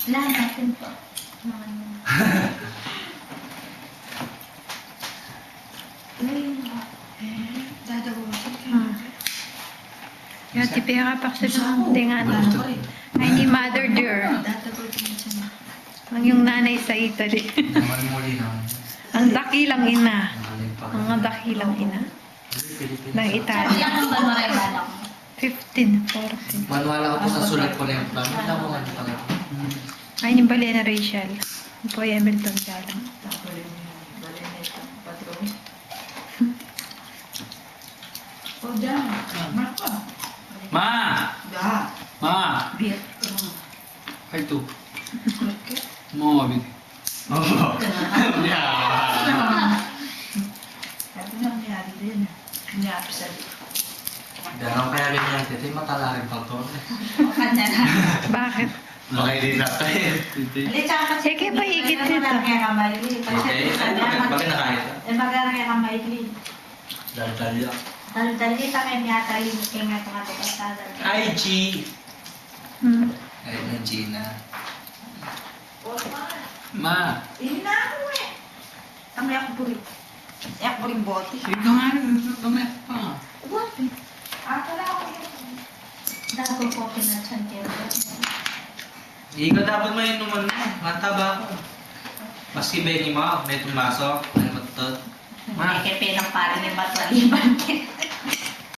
Lahat natin po. Ya, tipira pa kasi ng tingan. Ay, ni Mother dear. Ang yung nanay sa Italy. Naman muli naman. Ang dakilang ina. Nakalim pa. Ang dakilang ina. Ng Italy. Ilang ang banwara yung balak mo? 15, 14. Manuala ko po sa sulat ko na yung plan. Wala ko man pala. Ay, ni Balena Rachel. Ang po ay Hamilton Galang. O dyan, Marco. Ma! Da. Ma! Biat. Ay, ito. Mo, abit. Oh. Yeah. Sabi na nangyari din. Nangyari sa Gano'n kaya rin yan. Ito yung matalaring pagkaw. Kanya na. Bakit? Bakit din na tayo? Lita kasi Sige, paigit dito. Kaya kamay li. Okay. Bakit nakahit? Eh magana kaya kamay li. Dal-dal Dali sa kanya tayo ingat nga ito pasada. Hi, G! Hmm. Ayun na, Gina. O Ma! ini na ako eh. Ang yak puri. Yak puri boti. Ito nga rin. Tumaya pa. Boti. Ako na ako. Dahil ko po pinachantil. Hindi ka dapat may inuman mo. Mataba ako. Maski Benny mo, may tumasok. May matot. Ma! May kepe ng pare ni Matwaliban.